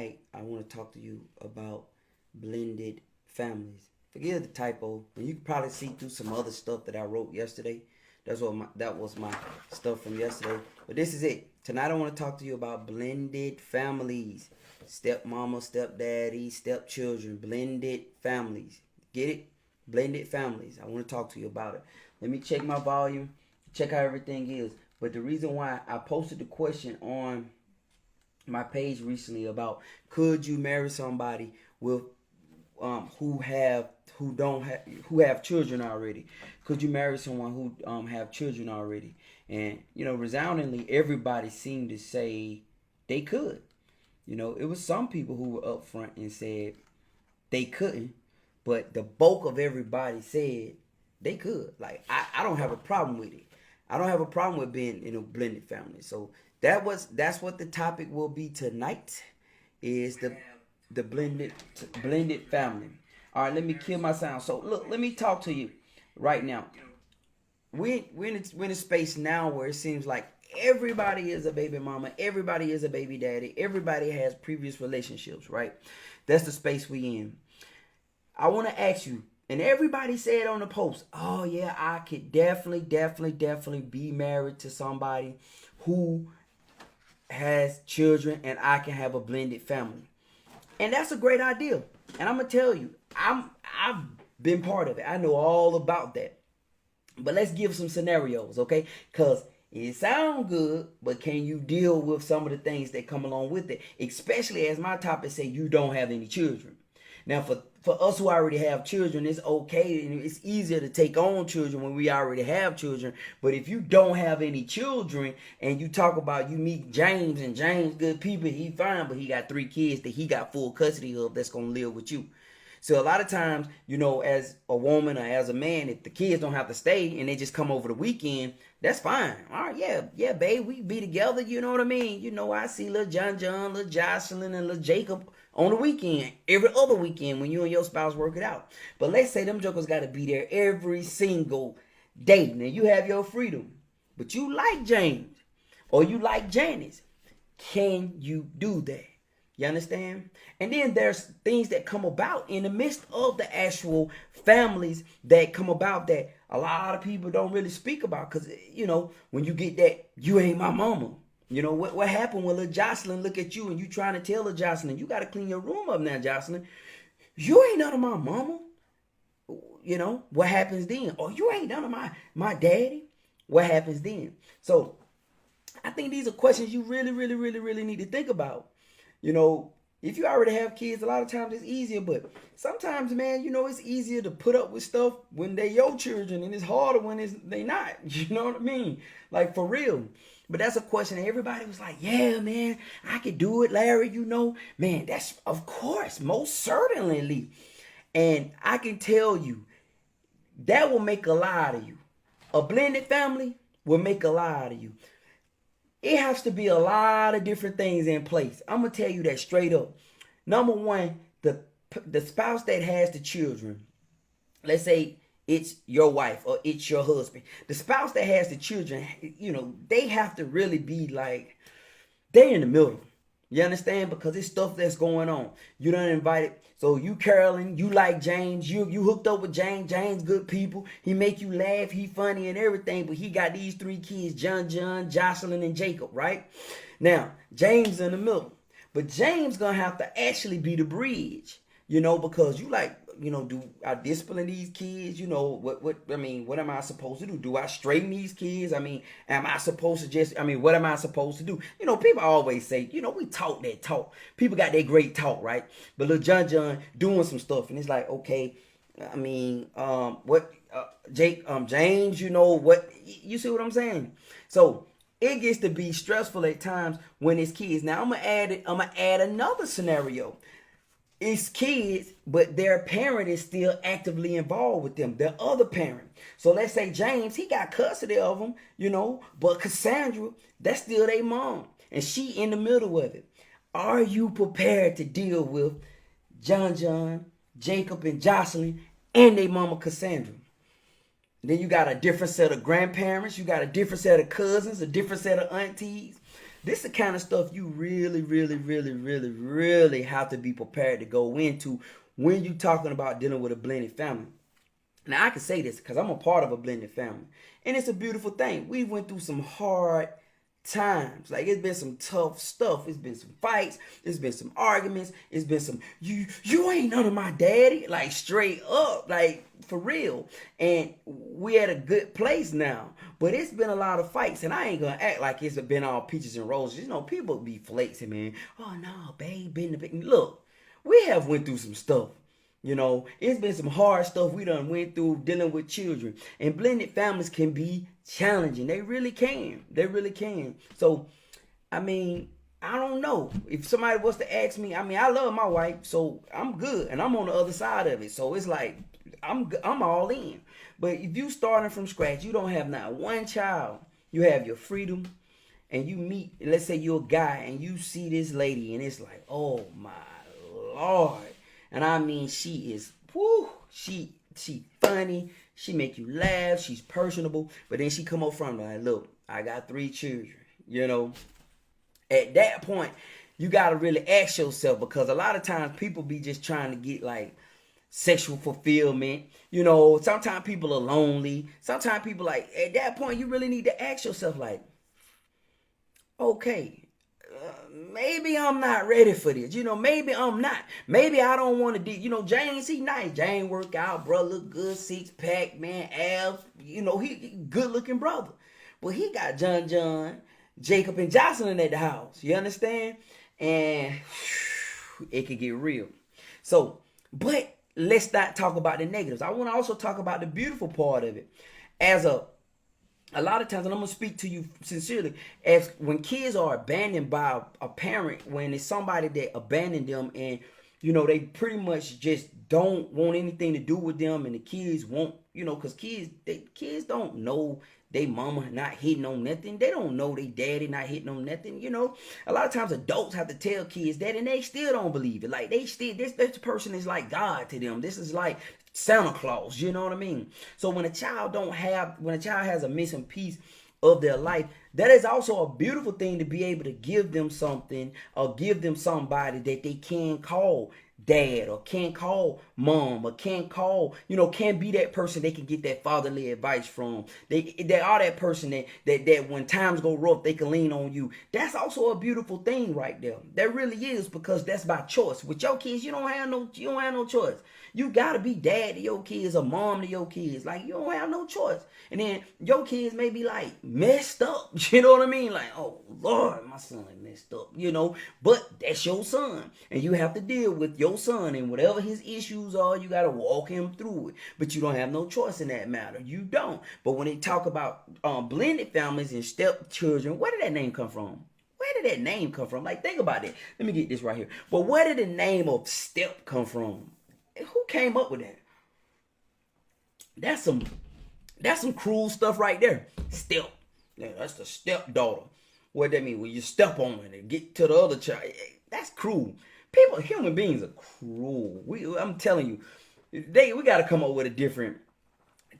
I want to talk to you about blended families. Forgive the typo, and you can probably see through some other stuff that I wrote yesterday. That was my stuff from yesterday. But this is it. Tonight I want to talk to you about blended families. Stepmama, stepdaddy, stepchildren, blended families. Get it? Blended families. I want to talk to you about it. Let me check my volume, check how everything is. But the reason why I posted the question on my page recently about could you marry somebody with who have children already? Could you marry someone who have children already? And resoundingly, everybody seemed to say they could. It was some people who were upfront and said they couldn't, but the bulk of everybody said they could. Like I don't have a problem with it. I don't have a problem with being in a blended family. So that's what the topic will be tonight, is the blended family. All right, let me kill my sound. So look, let me talk to you right now. We're in a space now where it seems like everybody is a baby mama, everybody is a baby daddy, everybody has previous relationships, right? That's the space we in. I want to ask you, and everybody said on the post, oh yeah, I could definitely be married to somebody who has children and I can have a blended family. And that's a great idea. And I'm gonna tell you, I've been part of it. I know all about that. But let's give some scenarios, okay? Because it sounds good, but can you deal with some of the things that come along with it? Especially as my topic say, you don't have any children. Now, for us who already have children, it's okay and it's easier to take on children when we already have children. But if you don't have any children and you talk about you meet James, and James good people, he fine, but he got 3 kids that he got full custody of that's gonna live with you. So a lot of times, as a woman or as a man, if the kids don't have to stay and they just come over the weekend, that's fine. All right, yeah, babe, we be together. You know what I mean? I see little John, little Jocelyn, and little Jacob on the weekend, every other weekend when you and your spouse work it out. But let's say them jokers got to be there every single day. Now you have your freedom, but you like James or you like Janice. Can you do that? You understand? And then there's things that come about in the midst of the actual families that come about that a lot of people don't really speak about. Because, when you get that, you ain't my mama. What happened when little Jocelyn look at you and you trying to tell her, Jocelyn, you got to clean your room up now, Jocelyn. You ain't none of my mama. What happens then? Or you ain't none of my daddy. What happens then? So I think these are questions you really need to think about. If you already have kids, a lot of times it's easier, but sometimes, man, it's easier to put up with stuff when they're your children, and it's harder when they not. You know what I mean? Like, for real. But that's a question that everybody was like, yeah, man, I could do it, Larry, Man, that's, of course, most certainly. And I can tell you, that will make a lie out of you. A blended family will make a lie out of you. It has to be a lot of different things in place. I'm going to tell you that straight up. Number one, the spouse that has the children, let's say it's your wife or it's your husband. The spouse that has the children, they have to really be like, they're in the middle. You understand? Because it's stuff that's going on. You done invited. So you, Carolyn, you like James. You hooked up with James. James good people. He make you laugh. He funny and everything. But he got these 3 kids, John, Jocelyn, and Jacob, right? Now, James in the middle. But James gonna have to actually be the bridge. Because you like, do I discipline these kids? What am I supposed to do? Do I straighten these kids? Am I supposed to what am I supposed to do? People always say, we talk that talk. People got that great talk, right? But little John doing some stuff, and it's like, okay, James, what, you see what I'm saying? So it gets to be stressful at times when it's kids. Now I'm gonna add another scenario. It's kids, but their parent is still actively involved with them, their other parent. So let's say James, he got custody of them, but Cassandra, that's still their mom, and she in the middle of it. Are you prepared to deal with John, Jacob, and Jocelyn, and their mama Cassandra? Then you got a different set of grandparents, you got a different set of cousins, a different set of aunties. This is the kind of stuff you really, really, really, really, really have to be prepared to go into when you're talking about dealing with a blended family. Now I can say this because I'm a part of a blended family, and it's a beautiful thing. We went through some hard times. Like it's been some tough stuff. It's been some fights. It's been some arguments. It's been some you ain't none of my daddy. Like straight up, like for real. And we at a good place now. But it's been a lot of fights, and I ain't gonna act like it's been all peaches and roses. You know, people be flexing, man. Oh no, babe, been the big look. We have went through some stuff. You know, it's been some hard stuff we done went through dealing with children. And blended families can be challenging. They really can. They really can. So, I mean, I don't know. If somebody was to ask me, I mean, I love my wife, so I'm good. And I'm on the other side of it. So it's like, I'm all in. But if you starting from scratch, you don't have not one child. You have your freedom. And you meet, let's say you're a guy, and you see this lady, and it's like, oh my Lord. And I mean, she is, whoo, she funny. She make you laugh. She's personable. But then she come up front like, look, I got 3 children. You know, at that point, you got to really ask yourself, because a lot of times people be just trying to get like sexual fulfillment. You know, sometimes people are lonely. Sometimes people like, at that point, you really need to ask yourself like, okay, maybe I'm not ready for this. You know, maybe I'm not. Maybe I don't want to do. You know, James, he nice. James work out, bro, look good, 6-pack, man, abs. You know, he good looking brother. But he got John, Jacob, and Jocelyn at the house. You understand? And it could get real. So, but let's not talk about the negatives. I want to also talk about the beautiful part of it. As a lot of times, and I'm gonna speak to you sincerely, as when kids are abandoned by a parent, when it's somebody that abandoned them, and you know they pretty much just don't want anything to do with them, and the kids won't, you know, because kids don't know they mama not hitting on nothing. They don't know they daddy not hitting on nothing. You know, a lot of times adults have to tell kids that, and they still don't believe it. Like they still, this person is like God to them. This is like Santa Claus. You know what I mean? So when a child has a missing piece of their life, that is also a beautiful thing to be able to give them something, or give them somebody that they can call dad, or can call mom, or can call, you know, can be that person they can get that fatherly advice from. They are that person that when times go rough, they can lean on you. That's also a beautiful thing right there. That really is, because that's by choice. With your kids, you don't have no choice. You gotta be dad to your kids or mom to your kids. Like, you don't have no choice. And then your kids may be like messed up. You know what I mean? Like, oh Lord, my son messed up, you know. But that's your son. And you have to deal with your son, and whatever his issues are, you gotta walk him through it. But you don't have no choice in that matter. You don't. But when they talk about blended families and stepchildren, where did that name come from? Where did that name come from? Like, think about it. Let me get this right here. But where did the name of step come from? Who came up with that? That's some cruel stuff right there. Step. Yeah, that's the stepdaughter. What that mean? When you step on it and get to the other child. That's cruel. Human beings are cruel. I'm telling you, we got to come up with a different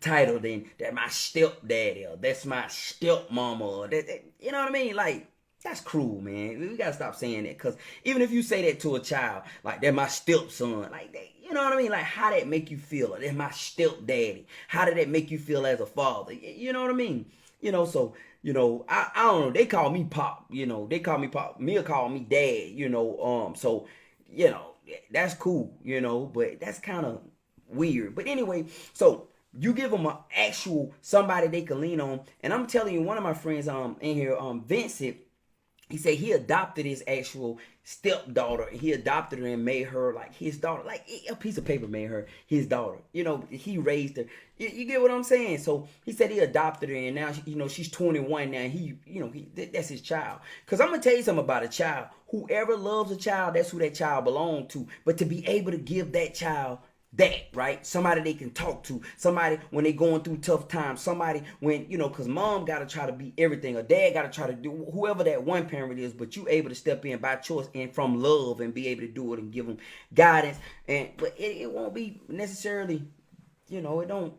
title than that. My stepdaddy, or that's my stepmama, or that, you know what I mean? Like, that's cruel, man. We gotta stop saying that, because even if you say that to a child, like, they're my stepson, like that, you know what I mean? Like, how that make you feel? Like, they're my stepdaddy. How did that make you feel as a father? You know what I mean? You know, so, you know, I don't know. They call me Pop. You know, they call me Pop. Mia call me Dad. You know, so, you know, that's cool. You know, but that's kind of weird. But anyway, so you give them an actual somebody they can lean on. And I'm telling you, one of my friends in here, Vincent, he said he adopted his actual stepdaughter. He adopted her and made her like his daughter. Like, a piece of paper made her his daughter. You know, he raised her. You get what I'm saying? So he said he adopted her, and now, you know, she's 21 now. That's his child. Because I'm going to tell you something about a child. Whoever loves a child, that's who that child belongs to. But to be able to give that child that, right? Somebody they can talk to. Somebody when they going through tough times. Somebody when, you know, because mom got to try to be everything. Or dad got to try to do whoever that one parent is. But you able to step in by choice and from love and be able to do it and give them guidance. But it won't be necessarily, you know, it don't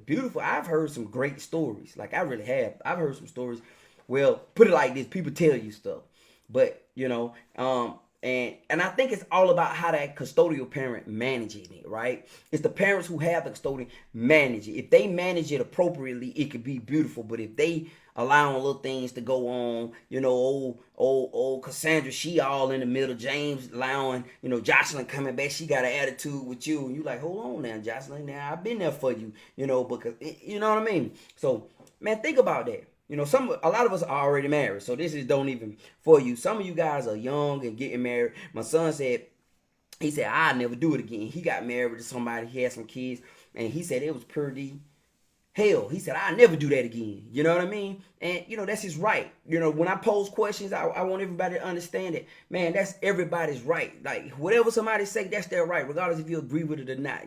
beautiful. I've heard some great stories. Like, I really have. I've heard some stories Well, put it like this: people tell you stuff, but and I think it's all about how that custodial parent managing it, right? It's the parents who have the custodian manage it. If they manage it appropriately, it could be beautiful. But if they allowing little things to go on, old Cassandra, she all in the middle. James allowing, Jocelyn coming back, she got an attitude with you, and you like, hold on now, Jocelyn. Now I've been there for you, because you know what I mean. So, man, think about that. A lot of us are already married, so this is don't even for you. Some of you guys are young and getting married. My son said, I'll never do it again. He got married to somebody, he had some kids, and he said it was pretty hell. He said, I'll never do that again. You know what I mean? And, that's his right. When I pose questions, I want everybody to understand it. Man, that's everybody's right. Like, whatever somebody say, that's their right, regardless if you agree with it or not,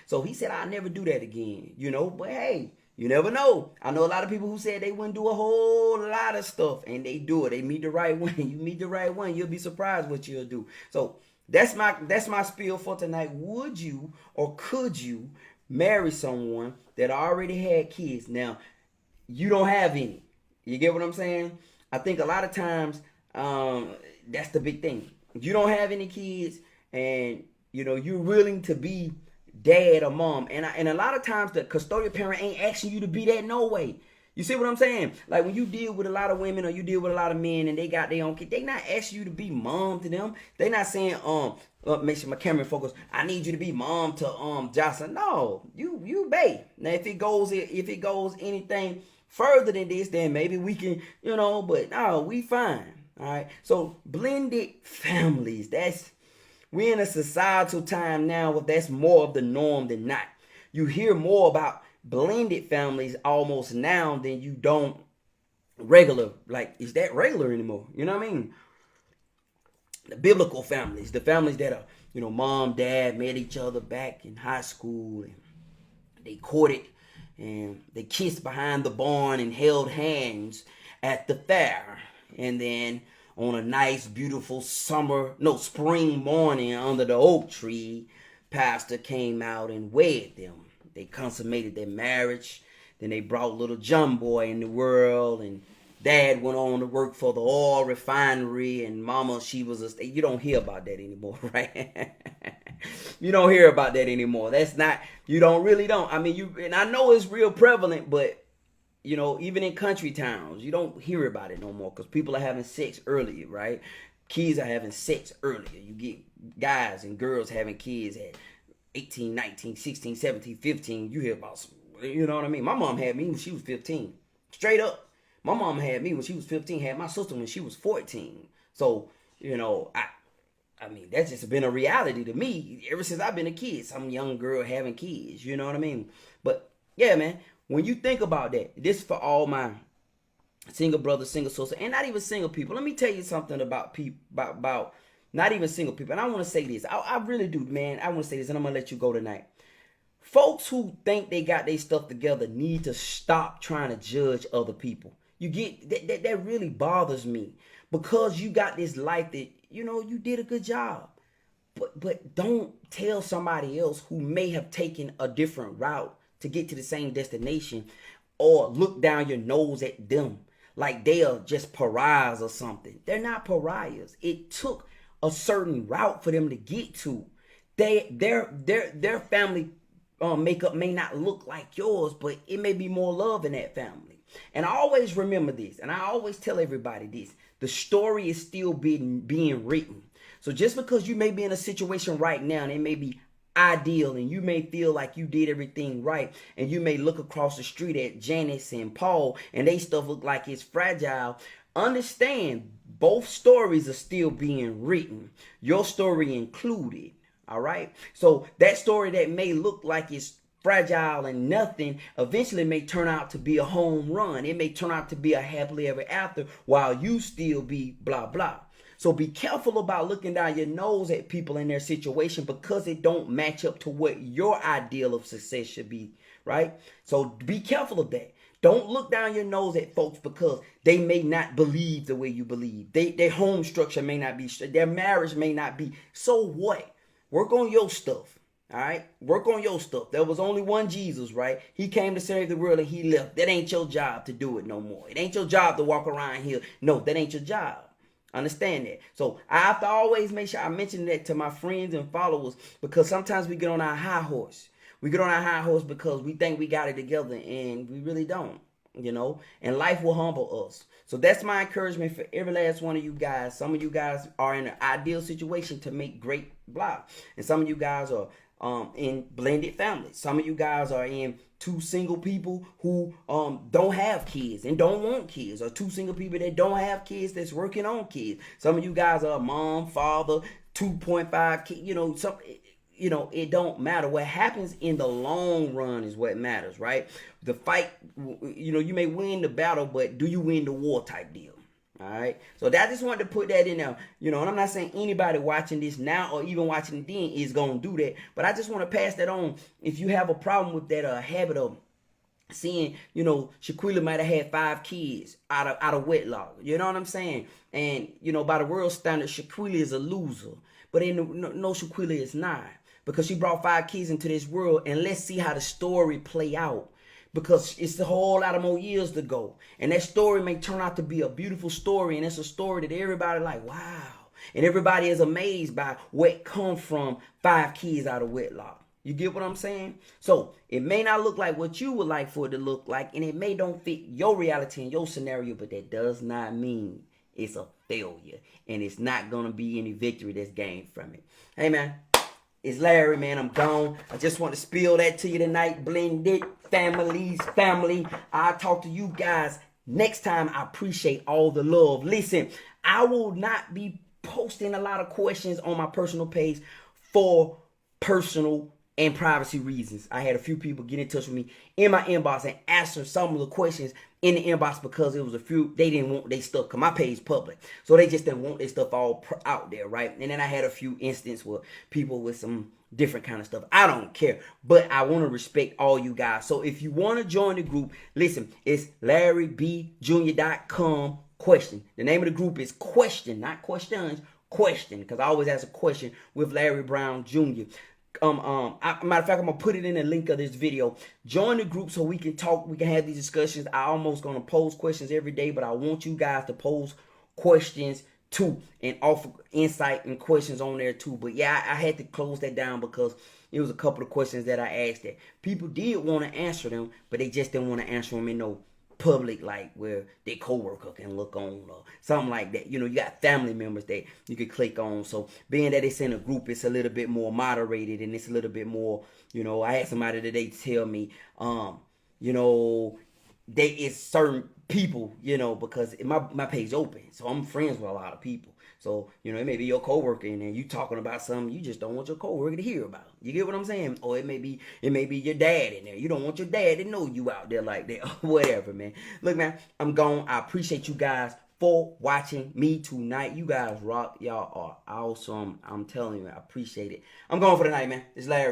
So he said, I'll never do that again, But, hey, you never know. I know a lot of people who said they wouldn't do a whole lot of stuff, and they do it. They meet the right one. You meet the right one, you'll be surprised what you'll do. So that's my spiel for tonight. Would you or could you marry someone that already had kids? Now, you don't have any. You get what I'm saying? I think a lot of times that's the big thing. You don't have any kids, and you're willing to be dad or mom, and a lot of times the custodial parent ain't asking you to be that no way. You see what I'm saying? Like when you deal with a lot of women or you deal with a lot of men and they got their own kid, they not asking you to be mom to them. They not saying make sure my camera focus, I need you to be mom to Jocelyn. No, you babe. Now if it goes anything further than this, then maybe we can, but no, we fine. All right. So blended families, we're in a societal time now where that's more of the norm than not. You hear more about blended families almost now than you don't regular. Like, is that regular anymore? You know what I mean? The biblical families, the families that are, mom, dad met each other back in high school and they courted and they kissed behind the barn and held hands at the fair. And then on a nice, beautiful spring morning under the oak tree, pastor came out and wed them. They consummated their marriage. Then they brought little John boy in the world, and dad went on to work for the oil refinery, and mama, she was you don't hear about that anymore, right? You don't hear about that anymore. That's not, you don't. I mean, and I know it's real prevalent, but even in country towns, you don't hear about it no more because people are having sex earlier, right? Kids are having sex earlier. You get guys and girls having kids at 18, 19, 16, 17, 15. You hear about some, you know what I mean? My mom had me when she was 15. Straight up. My mom had me when she was 15, had my sister when she was 14. So, I mean, that's just been a reality to me ever since I've been a kid. Some young girl having kids, you know what I mean? But, yeah, man. When you think about that, this is for all my single brothers, single sisters, and not even single people. Let me tell you something about people, about not even single people. And I want to say this. I really do, man. I want to say this, and I'm going to let you go tonight. Folks who think they got their stuff together need to stop trying to judge other people. You get that really bothers me because you got this life that, you did a good job. But don't tell somebody else who may have taken a different route to get to the same destination, or look down your nose at them like they are just pariahs or something. They're not pariahs. It took a certain route for them to get to. Their family makeup may not look like yours, but it may be more love in that family. And I always remember this, and I always tell everybody this: the story is still being written. So just because you may be in a situation right now and it may be ideal and you may feel like you did everything right, and you may look across the street at Janice and Paul and they stuff look like it's fragile, understand both stories are still being written, your story included. All right, so that story that may look like it's fragile and nothing eventually may turn out to be a home run. It may turn out to be a happily ever after while you still be blah blah. So be careful about looking down your nose at people in their situation because it don't match up to what your ideal of success should be, right? So be careful of that. Don't look down your nose at folks because they may not believe the way you believe. Their home structure may not be, their marriage may not be. So what? Work on your stuff. All right, work on your stuff. There was only one Jesus, right? He came to save the world and he left. That ain't your job to do it no more. It ain't your job to walk around here. No, that ain't your job. Understand that. So I have to always make sure I mention that to my friends and followers, because sometimes we get on our high horse. We get on our high horse because we think we got it together and we really don't, and life will humble us. So that's my encouragement for every last one of you guys. Some of you guys are in an ideal situation to make great blogs, and some of you guys are in blended families. Some of you guys are in two single people who don't have kids and don't want kids, or two single people that don't have kids that's working on kids. Some of you guys are mom, father, 2.5 kids. It don't matter. What happens in the long run is what matters, right? The fight, you may win the battle, but do you win the war type deal? All right. So I just wanted to put that in there, and I'm not saying anybody watching this now or even watching it then is going to do that, but I just want to pass that on. If you have a problem with that habit of seeing, Shaquilla might have had 5 kids out of wedlock. You know what I'm saying? And, by the world standard, Shaquilla is a loser. But no, Shaquilla is not. Because she brought 5 kids into this world, and let's see how the story play out. Because it's a whole lot of more years to go. And that story may turn out to be a beautiful story. And it's a story that everybody like, wow. And everybody is amazed by what comes from 5 kids out of wedlock. You get what I'm saying? So it may not look like what you would like for it to look like. And it may don't fit your reality and your scenario. But that does not mean it's a failure. And it's not going to be any victory that's gained from it. Hey, man. It's Larry, man. I'm gone. I just want to spill that to you tonight. Blended family. I'll talk to you guys next time. I appreciate all the love. Listen, I will not be posting a lot of questions on my personal page for personal and privacy reasons. I had a few people get in touch with me in my inbox and answer some of the questions in the inbox because it was a few, they didn't want their stuff, because my page is public. So they just didn't want their stuff all out there, right? And then I had a few instances with people with some different kind of stuff. I don't care, but I want to respect all you guys. So if you want to join the group, listen, it's LarryBJr.com question. The name of the group is Question, not Questions, Question, because I always ask a question with Larry Brown Jr. Matter of fact, I'm gonna put it in the link of this video. Join the group so we can talk, we can have these discussions. I almost gonna pose questions every day, but I want you guys to pose questions too and offer insight and questions on there too. But yeah, I had to close that down because it was a couple of questions that I asked that people did want to answer them, but they just didn't want to answer them in no public, like where their coworker can look on or something like that. You got family members that you can click on. So being that it's in a group, it's a little bit more moderated and it's a little bit more, I had somebody today tell me, they is certain people, because my page open. So I'm friends with a lot of people. So, it may be your coworker and then you talking about something you just don't want your coworker to hear about. You get what I'm saying? Or it may be your dad in there. You don't want your dad to know you out there like that. Whatever, man. Look, man, I'm gone. I appreciate you guys for watching me tonight. You guys rock. Y'all are awesome. I'm telling you, I appreciate it. I'm going for the night, man. It's Larry.